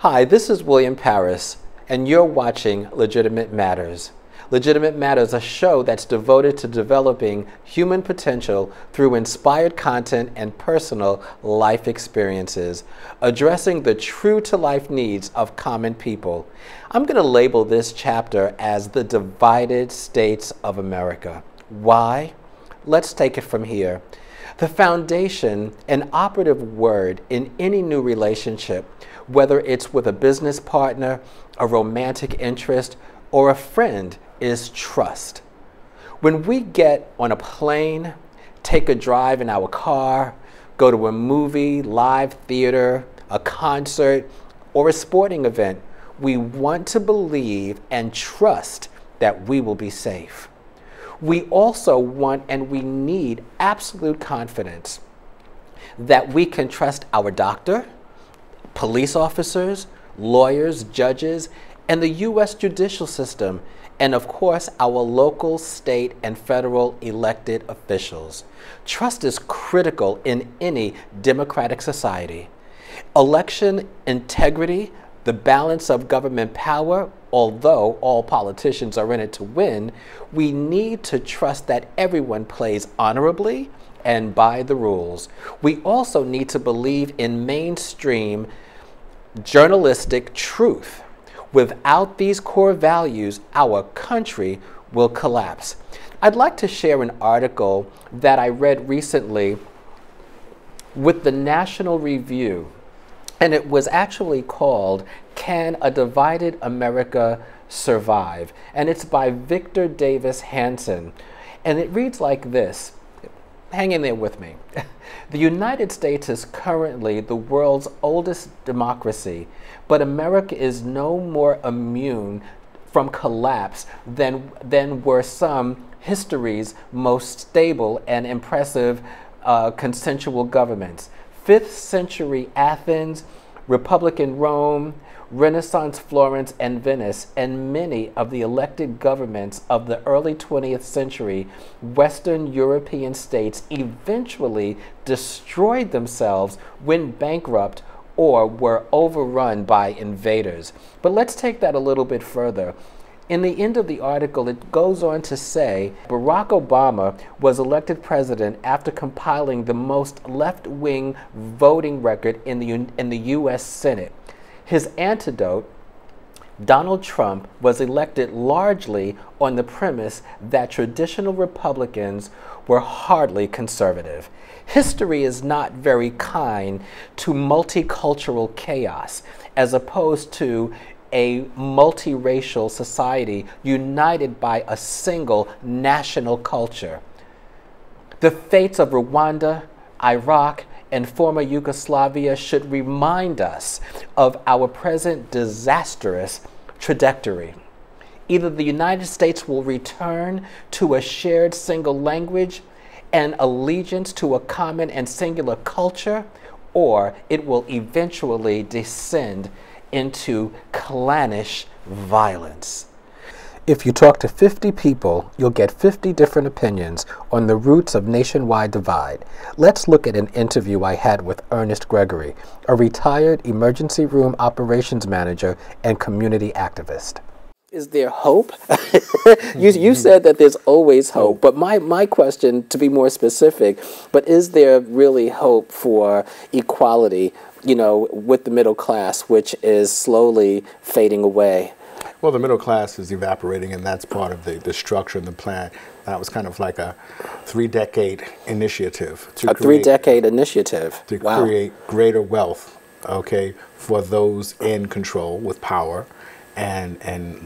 Hi, this is William Parris, and you're watching Legitimate Matters. Legitimate Matters, a show that's devoted to developing human potential through inspired content and personal life experiences, addressing the true-to-life needs of common people. I'm going to label this chapter as the divided states of America. Why? Let's take it from here. The foundation, an operative word in any new relationship, whether it's with a business partner, a romantic interest, or a friend, is trust. When we get on a plane, take a drive in our car, go to a movie, live theater, a concert, or a sporting event, we want to believe and trust that we will be safe. We also want and we need absolute confidence that we can trust our doctor, police officers, lawyers, judges, and the U.S. judicial system, and of course, our local, state, and federal elected officials. Trust is critical in any democratic society. Election integrity, the balance of government power, although all politicians are in it to win, we need to trust that everyone plays honorably and by the rules. We also need to believe in mainstream journalistic truth. Without these core values, our country will collapse. I'd like to share an article that I read recently with the National Review, and it was actually called, "Can a Divided America Survive?" And it's by Victor Davis Hanson. And it reads like this. Hang in there with me. The United States is currently the world's oldest democracy, but America is no more immune from collapse than were some history's most stable and impressive consensual governments. 5th century Athens, Republican Rome, Renaissance Florence and Venice, and many of the elected governments of the early 20th century Western European states eventually destroyed themselves, went bankrupt, or were overrun by invaders. But let's take that a little bit further. In the end of the article, it goes on to say Barack Obama was elected president after compiling the most left-wing voting record in the U.S. Senate. His antidote, Donald Trump, was elected largely on the premise that traditional Republicans were hardly conservative. History is not very kind to multicultural chaos, as opposed to a multiracial society united by a single national culture. The fates of Rwanda, Iraq, and former Yugoslavia should remind us of our present disastrous trajectory. Either the United States will return to a shared single language and allegiance to a common and singular culture, or it will eventually descend into clannish violence. If you talk to 50 people, you'll get 50 different opinions on the roots of nationwide divide. Let's look at an interview I had with Ernest Gregory, a retired emergency room operations manager and community activist. Is there hope? You said that there's always hope, but my question, to be more specific, but is there really hope for equality, with the middle class, which is slowly fading away? Well, the middle class is evaporating, and that's part of the structure and the plan. That was kind of like a 3-decade initiative. A 3-decade initiative. To create greater wealth, okay, for those in control with power and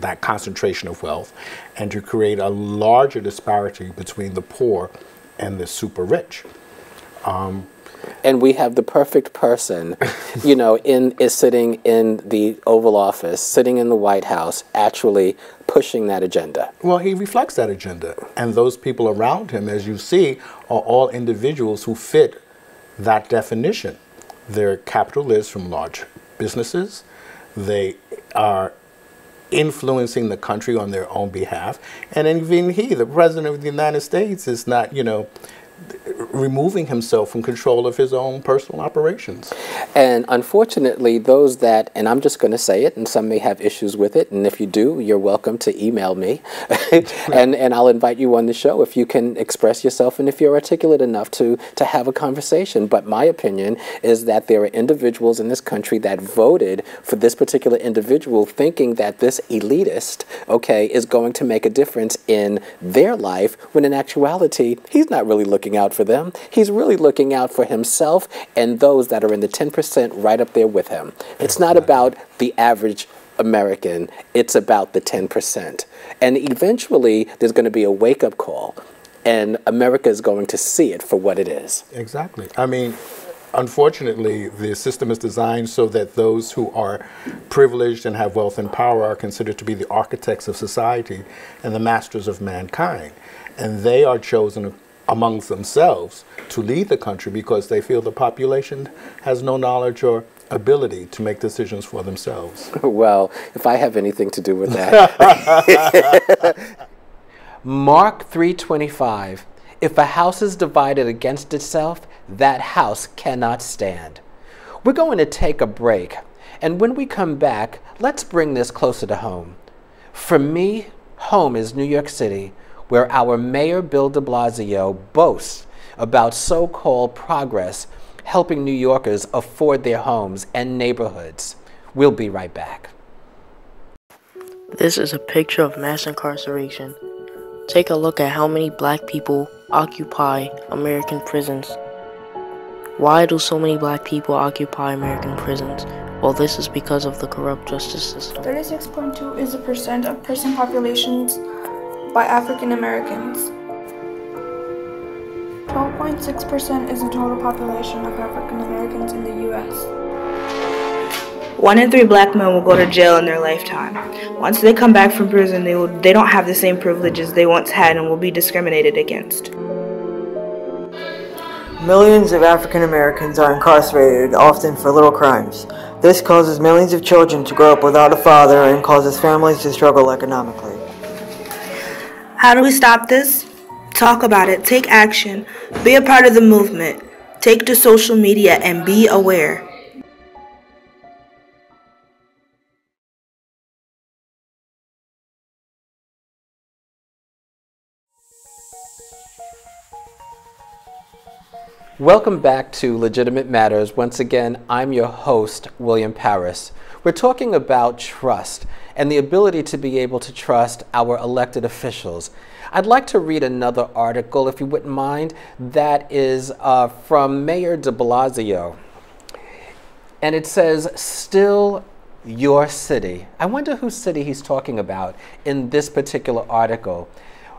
that concentration of wealth, and to create a larger disparity between the poor and the super rich. And we have the perfect person, is sitting in the Oval Office, sitting in the White House, actually pushing that agenda. Well, he reflects that agenda. And those people around him, as you see, are all individuals who fit that definition. They're capitalists from large businesses. They are influencing the country on their own behalf. And even he, the President of the United States, is not, removing himself from control of his own personal operations. And unfortunately, those that, and I'm just going to say it, and some may have issues with it, and if you do, you're welcome to email me, and I'll invite you on the show if you can express yourself and if you're articulate enough to have a conversation. But my opinion is that there are individuals in this country that voted for this particular individual thinking that this elitist, okay, is going to make a difference in their life, when in actuality, he's not really looking out for them. He's really looking out for himself and those that are in the 10% right up there with him. It's not about the average American, it's about the 10%. And eventually, there's going to be a wake-up call, and America is going to see it for what it is. Exactly. I mean, unfortunately, the system is designed so that those who are privileged and have wealth and power are considered to be the architects of society and the masters of mankind. And they are chosen amongst themselves to lead the country because they feel the population has no knowledge or ability to make decisions for themselves. Well, if I have anything to do with that. Mark 3:25. If a house is divided against itself, that house cannot stand. We're going to take a break, and when we come back, let's bring this closer to home. For me, home is New York City, where our Mayor Bill de Blasio boasts about so-called progress helping New Yorkers afford their homes and neighborhoods. We'll be right back. This is a picture of mass incarceration. Take a look at how many black people occupy American prisons. Why do so many black people occupy American prisons? Well, this is because of the corrupt justice system. 36.2 is the percent of prison populations by African Americans. 12.6% is the total population of African Americans in the U.S. 1 in 3 black men will go to jail in their lifetime. Once they come back from prison, they don't have the same privileges they once had and will be discriminated against. Millions of African Americans are incarcerated, often for little crimes. This causes millions of children to grow up without a father and causes families to struggle economically. How do we stop this? Talk about it, take action, be a part of the movement, take to social media and be aware. Welcome back to Legitimate Matters. Once again, I'm your host, William Parris. We're talking about trust and the ability to be able to trust our elected officials. I'd like to read another article, if you wouldn't mind, that is from Mayor de Blasio. And it says, "Still your city." I wonder whose city he's talking about in this particular article.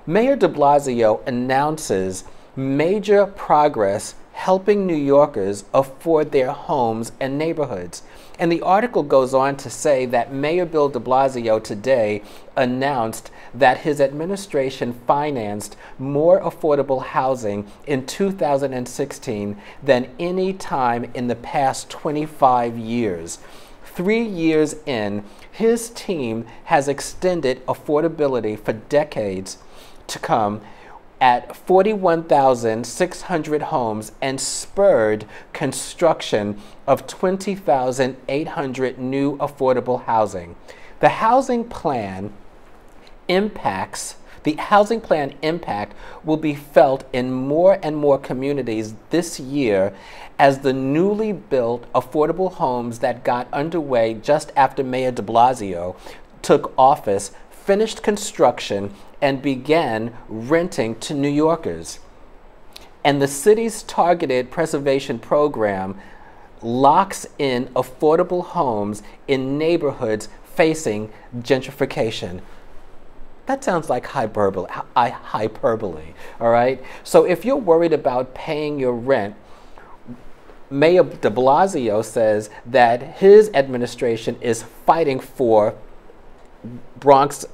Mayor de Blasio announces major progress helping New Yorkers afford their homes and neighborhoods. And the article goes on to say that Mayor Bill de Blasio today announced that his administration financed more affordable housing in 2016 than any time in the past 25 years. 3 years in, his team has extended affordability for decades to come at 41,600 homes and spurred construction of 20,800 new affordable housing. The housing plan impact will be felt in more and more communities this year as the newly built affordable homes that got underway just after Mayor de Blasio took office finished construction and began renting to New Yorkers. And the city's targeted preservation program locks in affordable homes in neighborhoods facing gentrification. That sounds like hyperbole, all right? So if you're worried about paying your rent, Mayor de Blasio says that his administration is fighting for Bronx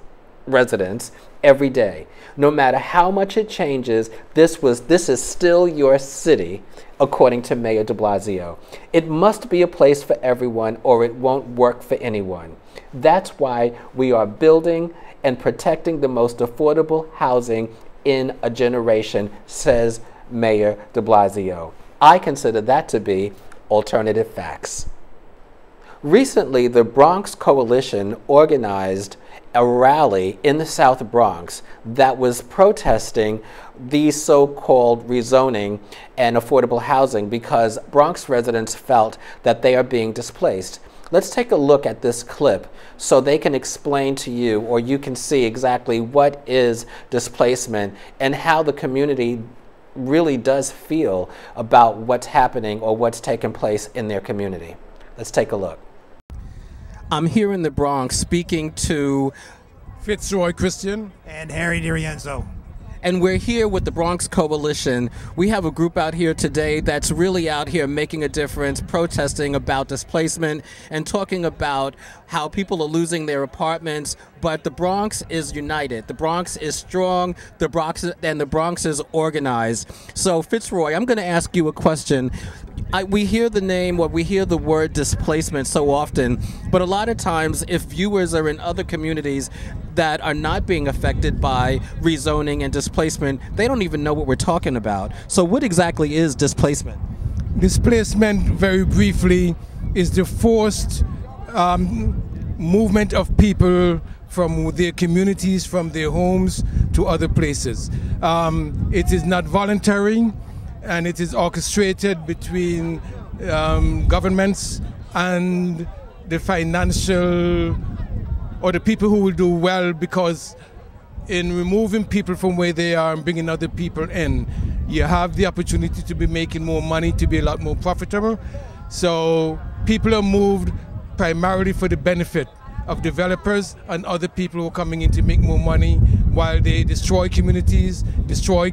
residents every day. No matter how much it changes, this is still your city, according to Mayor de Blasio. It must be a place for everyone or it won't work for anyone. That's why we are building and protecting the most affordable housing in a generation, says Mayor de Blasio. I consider that to be alternative facts. Recently, the Bronx Coalition organized a rally in the South Bronx that was protesting the so-called rezoning and affordable housing because Bronx residents felt that they are being displaced. Let's take a look at this clip so they can explain to you, or you can see exactly what is displacement and how the community really does feel about what's happening or what's taking place in their community. Let's take a look. I'm here in the Bronx speaking to Fitzroy Christian and Harry DiRienzo. And we're here with the Bronx Coalition. We have a group out here today that's really out here making a difference, protesting about displacement and talking about how people are losing their apartments. But the Bronx is united. The Bronx is strong. The Bronx is organized. So Fitzroy, I'm going to ask you a question. We hear the name, or we hear the word displacement so often, but a lot of times if viewers are in other communities that are not being affected by rezoning and displacement, they don't even know what we're talking about. So what exactly is displacement? Displacement, very briefly, is the forced movement of people from their communities, from their homes to other places. It is not voluntary, and it is orchestrated between governments and the financial, or the people who will do well, because in removing people from where they are and bringing other people in, you have the opportunity to be making more money, to be a lot more profitable. So people are moved primarily for the benefit of developers and other people who are coming in to make more money, while they destroy communities, destroy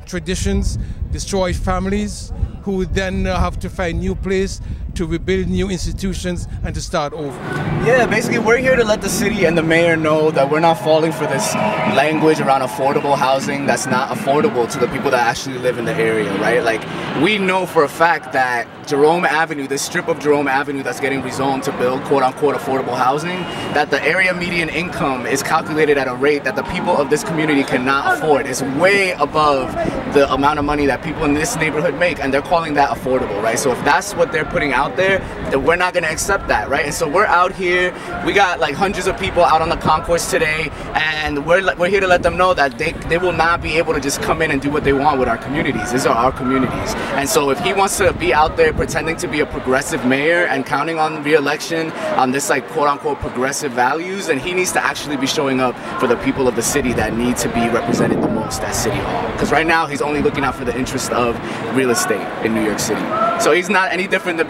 traditions, destroy families, who would then have to find new place to rebuild new institutions and to start over. Yeah, basically we're here to let the city and the mayor know that we're not falling for this language around affordable housing that's not affordable to the people that actually live in the area, right? Like, we know for a fact that Jerome Avenue, this strip of Jerome Avenue that's getting rezoned to build quote-unquote affordable housing, that the area median income is calculated at a rate that the people of this community cannot afford. It's way above the amount of money that people in this neighborhood make, and they're calling that affordable, right? So if that's what they're putting out there, then we're not going to accept that, right? And so we're out here, we got like hundreds of people out on the concourse today, and we're here to let them know that they will not be able to just come in and do what they want with our communities. These are our communities. And so if he wants to be out there pretending to be a progressive mayor and counting on re-election on this like quote-unquote progressive values, then he needs to actually be showing up for the people of the city that need to be represented the most at City Hall. Because right now he's only looking out for the interest of real estate in New York City. So he's not any different than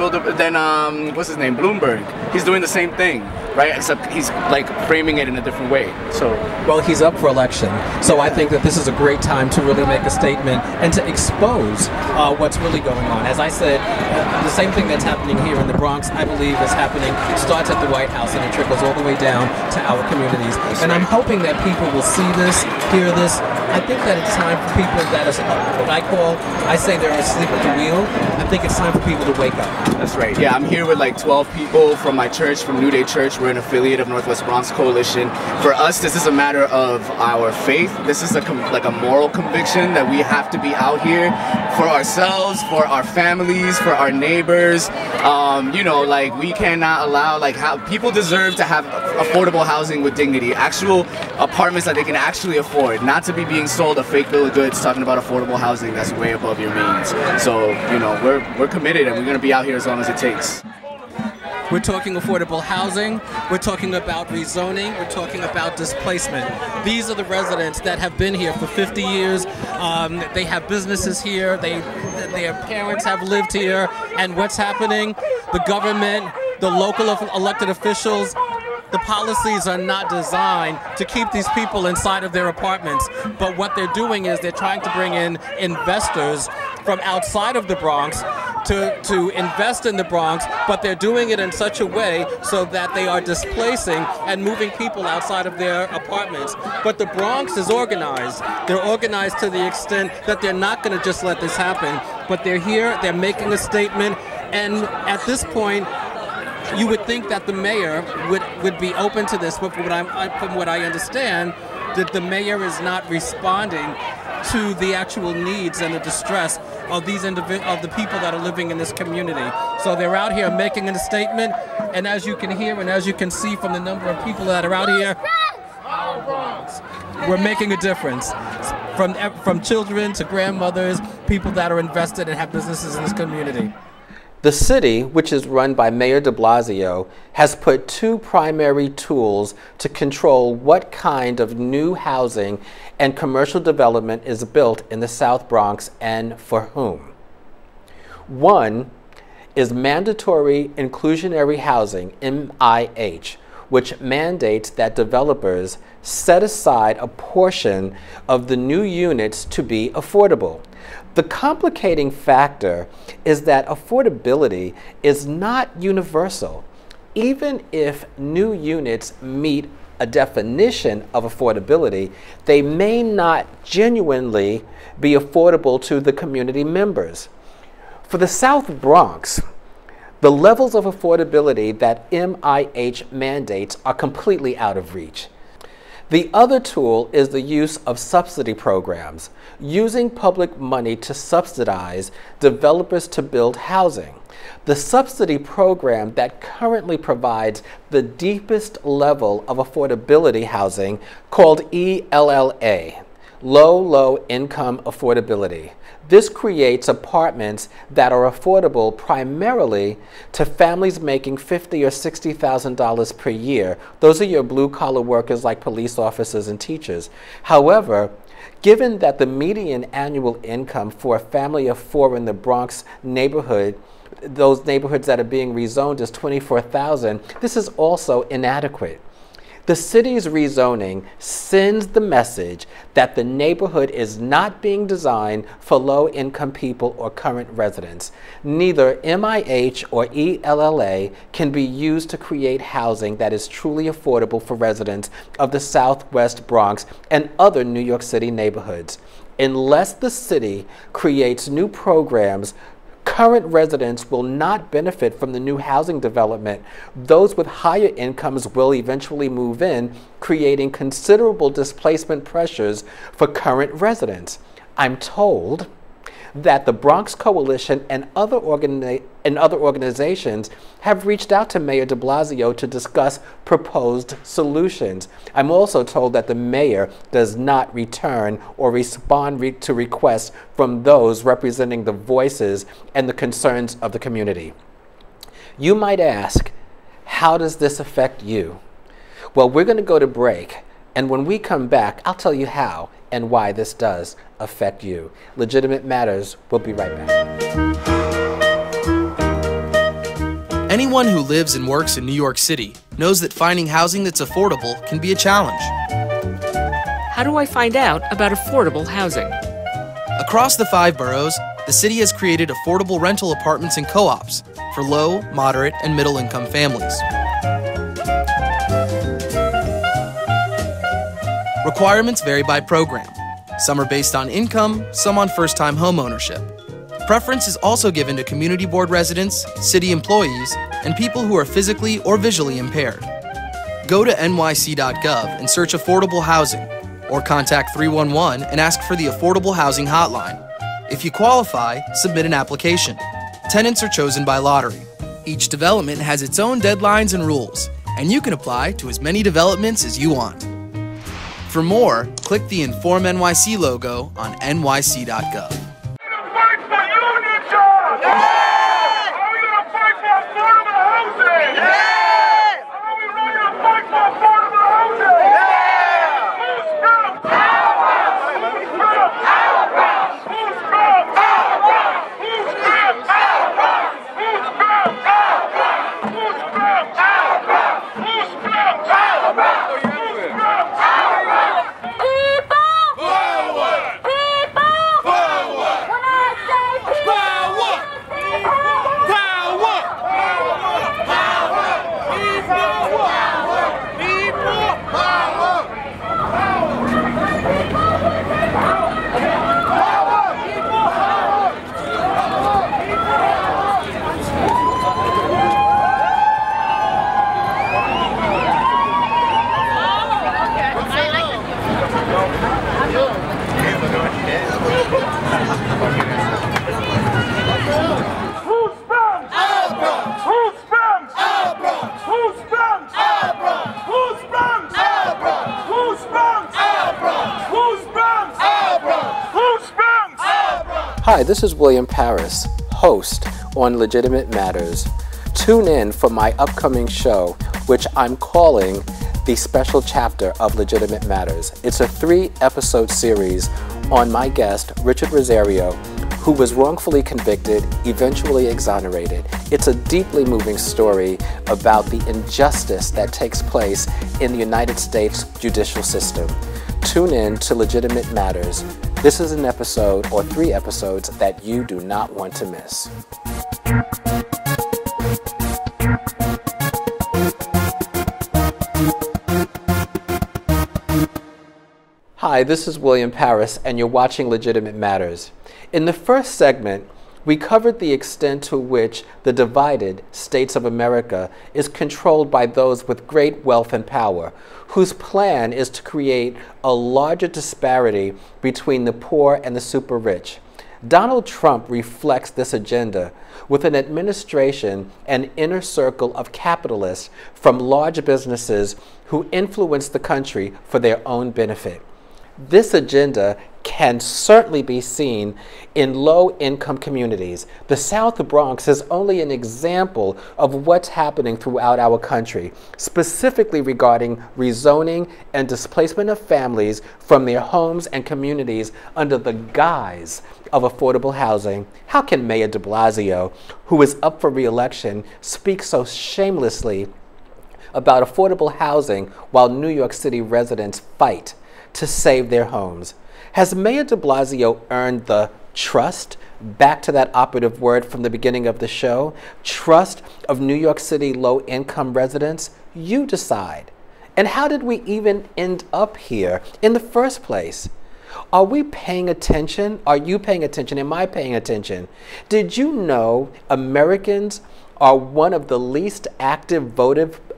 what's his name, Bloomberg. He's doing the same thing, right? Except he's like framing it in a different way. So, well, he's up for election, so I think that this is a great time to really make a statement and to expose what's really going on. As I said, the same thing that's happening here in the Bronx, I believe, is happening. It starts at the White House and it trickles all the way down to our communities. And I'm hoping that people will see this, hear this. I think that it's time for people that are what I say they're asleep at the wheel. I think it's time for people to wake up. That's right. Yeah, I'm here with like 12 people from my church, from New Day Church. We're an affiliate of Northwest Bronx Coalition. For us, this is a matter of our faith. This is like a moral conviction that we have to be out here for ourselves, for our families, for our neighbors. You know, like, we cannot allow, like, how people deserve to have affordable housing with dignity, actual apartments that they can actually afford, not to be being sold a fake bill of goods talking about affordable housing that's way above your means. So, you know, we're committed, and we're going to be out here as long as it takes. We're talking affordable housing, we're talking about rezoning, we're talking about displacement. These are the residents that have been here for 50 years. They have businesses here, their parents have lived here, and what's happening? The government, the local elected officials, the policies are not designed to keep these people inside of their apartments, but what they're doing is they're trying to bring in investors from outside of the Bronx to invest in the Bronx, but they're doing it in such a way so that they are displacing and moving people outside of their apartments. But the Bronx is organized. They're organized to the extent that they're not going to just let this happen, but they're here, they're making a statement, and at this point, you would think that the mayor would be open to this, but from what I understand, that the mayor is not responding to the actual needs and the distress of these of the people that are living in this community. So they're out here making a statement, and as you can hear and as you can see from the number of people that are out here, we're making a difference. From children to grandmothers, people that are invested and have businesses in this community. The city, which is run by Mayor de Blasio, has put two primary tools to control what kind of new housing and commercial development is built in the South Bronx and for whom. One is mandatory inclusionary housing, MIH, which mandates that developers set aside a portion of the new units to be affordable. The complicating factor is that affordability is not universal. Even if new units meet a definition of affordability, they may not genuinely be affordable to the community members. For the South Bronx, the levels of affordability that MIH mandates are completely out of reach. The other tool is the use of subsidy programs, using public money to subsidize developers to build housing. The subsidy program that currently provides the deepest level of affordability housing, called ELLA, Low Income Affordability. This creates apartments that are affordable primarily to families making $50,000 or $60,000 per year. Those are your blue-collar workers like police officers and teachers. However, given that the median annual income for a family of four in the Bronx neighborhood, those neighborhoods that are being rezoned, is $24,000, this is also inadequate. The city's rezoning sends the message that the neighborhood is not being designed for low-income people or current residents. Neither MIH or ELLA can be used to create housing that is truly affordable for residents of the Southwest Bronx and other New York City neighborhoods. Unless the city creates new programs, current residents will not benefit from the new housing development. Those with higher incomes will eventually move in, creating considerable displacement pressures for current residents. I'm told that the Bronx Coalition and other organizations have reached out to Mayor de Blasio to discuss proposed solutions. I'm also told that the mayor does not return or respond to requests from those representing the voices and the concerns of the community. You might ask, how does this affect you? Well, we're going to go to break, and when we come back, I'll tell you how and why this does affect you. Legitimate Matters, we'll be right back. Anyone who lives and works in New York City knows that finding housing that's affordable can be a challenge. How do I find out about affordable housing? Across the 5 boroughs, the city has created affordable rental apartments and co-ops for low, moderate, and middle-income families. Requirements vary by program. Some are based on income, some on first-time home ownership. Preference is also given to community board residents, city employees, and people who are physically or visually impaired. Go to nyc.gov and search affordable housing, or contact 311 and ask for the Affordable Housing Hotline. If you qualify, submit an application. Tenants are chosen by lottery. Each development has its own deadlines and rules, and you can apply to as many developments as you want. For more, click the Inform NYC logo on nyc.gov. Hi, this is William Parris, host on Legitimate Matters. Tune in for my upcoming show, which I'm calling the special chapter of Legitimate Matters. It's a 3-episode series on my guest, Richard Rosario, who was wrongfully convicted, eventually exonerated. It's a deeply moving story about the injustice that takes place in the United States judicial system. Tune in to Legitimate Matters. This is an episode or 3 episodes that you do not want to miss. Hi, this is William Parris, and you're watching Legitimate Matters. In the first segment, we covered the extent to which the divided states of America is controlled by those with great wealth and power, whose plan is to create a larger disparity between the poor and the super rich. Donald Trump reflects this agenda with an administration and inner circle of capitalists from large businesses who influence the country for their own benefit. This agenda can certainly be seen in low-income communities. The South Bronx is only an example of what's happening throughout our country, specifically regarding rezoning and displacement of families from their homes and communities under the guise of affordable housing. How can Mayor de Blasio, who is up for re-election, speak so shamelessly about affordable housing while New York City residents fight to save their homes? Has Mayor de Blasio earned the trust, back to that operative word from the beginning of the show, trust of New York City low-income residents? You decide. And how did we even end up here in the first place? Are we paying attention? Are you paying attention? Am I paying attention? Did you know Americans are one of the least active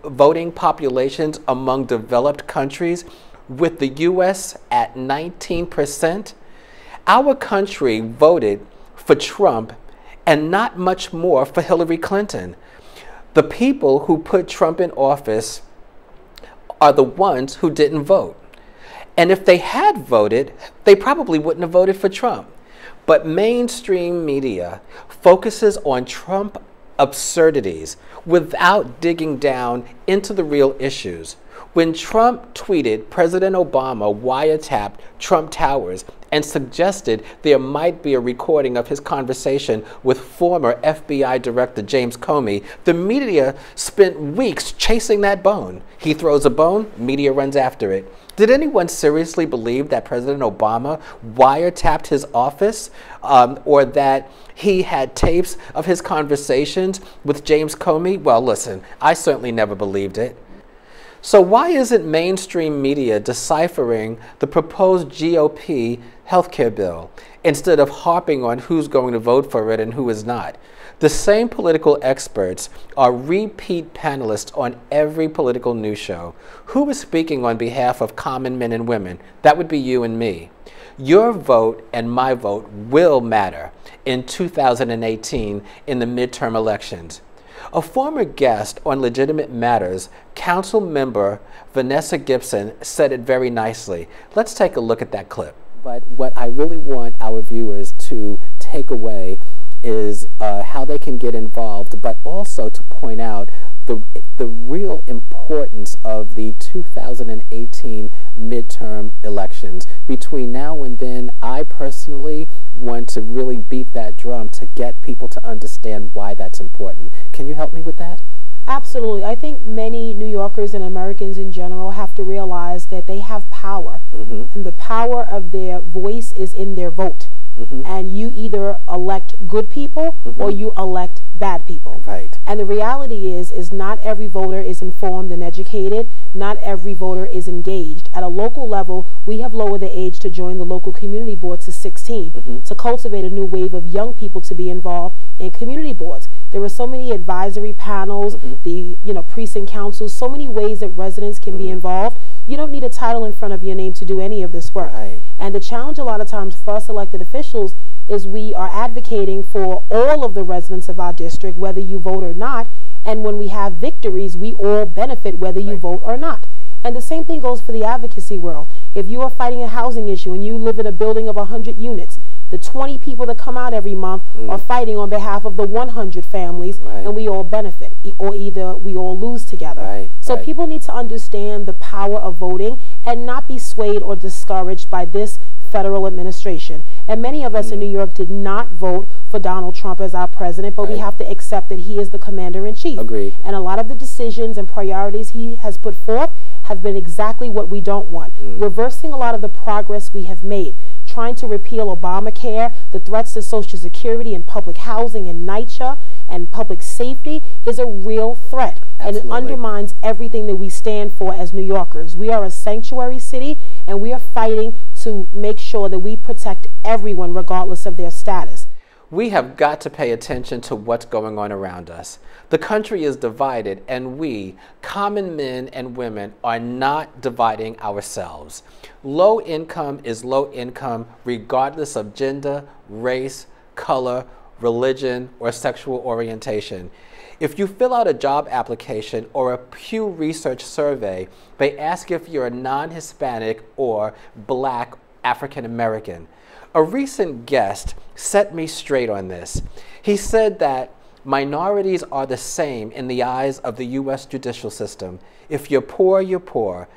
voting populations among developed countries, with the U.S. at 19%? Our country voted for Trump and not much more for Hillary Clinton. The people who put Trump in office are the ones who didn't vote. And if they had voted, they probably wouldn't have voted for Trump. But mainstream media focuses on Trump absurdities without digging down into the real issues. When Trump tweeted President Obama wiretapped Trump Towers and suggested there might be a recording of his conversation with former FBI Director James Comey, the media spent weeks chasing that bone. He throws a bone, media runs after it. Did anyone seriously believe that President Obama wiretapped his office, or that he had tapes of his conversations with James Comey? Well, listen, I certainly never believed it. So why isn't mainstream media deciphering the proposed GOP healthcare bill instead of harping on who's going to vote for it and who is not? The same political experts are repeat panelists on every political news show. Who is speaking on behalf of common men and women? That would be you and me. Your vote and my vote will matter in 2018 in the midterm elections. A former guest on Legitimate Matters, Council Member Vanessa Gibson, said it very nicely. Let's take a look at that clip. But what I really want our viewers to take away is how they can get involved, but also to point out the real importance of the 2018 midterm elections. Between now and then, I personally want to really beat that drum to get people to understand why that's important. Can you help me with that? Absolutely. I think many New Yorkers and Americans in general have to realize that they have power, and the power of their voice is in their vote. And you either elect good people or you elect bad people. Right. And the reality is not every voter is informed and educated. Not every voter is engaged. At a local level, we have lowered the age to join the local community boards to 16 to cultivate a new wave of young people to be involved in community boards. There are so many advisory panels, the precinct councils, so many ways that residents can be involved. You don't need a title in front of your name to do any of this work. Right. And the challenge a lot of times for us elected officials is we are advocating for all of the residents of our district, whether you vote or not. And when we have victories, we all benefit whether you vote or not. And the same thing goes for the advocacy world. If you are fighting a housing issue and you live in a building of 100 units, The 20 people that come out every month are fighting on behalf of the 100 families, and we all benefit, or either we all lose together. So people need to understand the power of voting and not be swayed or discouraged by this federal administration. And many of us in New York did not vote for Donald Trump as our president, but we have to accept that he is the commander-in-chief. Agreed. And a lot of the decisions and priorities he has put forth have been exactly what we don't want. Reversing a lot of the progress we have made, trying to repeal Obamacare, the threats to Social Security and public housing and NYCHA and public safety is a real threat. And it undermines everything that we stand for as New Yorkers. We are a sanctuary city, and we are fighting to make sure that we protect everyone regardless of their status. We have got to pay attention to what's going on around us. The country is divided, and we, common men and women, are not dividing ourselves. Low income is low income regardless of gender, race, color, religion, or sexual orientation. If you fill out a job application or a Pew Research survey, they ask if you're a non-Hispanic or Black African American. A recent guest set me straight on this. He said that minorities are the same in the eyes of the U.S. judicial system. If you're poor, you're poor.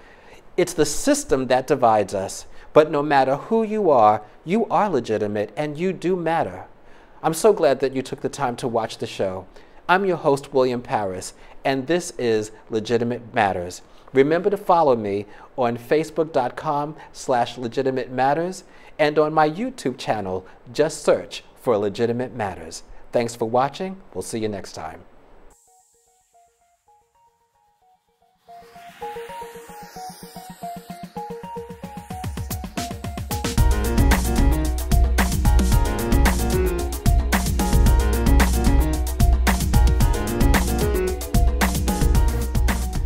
It's the system that divides us. But no matter who you are legitimate and you do matter. I'm so glad that you took the time to watch the show. I'm your host, William Parris, and this is Legitimate Matters. Remember to follow me on Facebook.com/Legitimate Matters and on my YouTube channel. Just search for Legitimate Matters. Thanks for watching. We'll see you next time.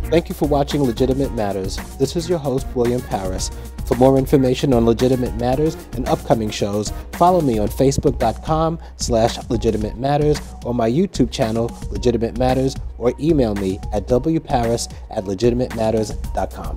Thank you for watching Legitimate Matters. This is your host, William Parris. For more information on Legitimate Matters and upcoming shows, follow me on Facebook.com/Legitimate Matters or my YouTube channel, Legitimate Matters, or email me at wparris@legitimatematters.com.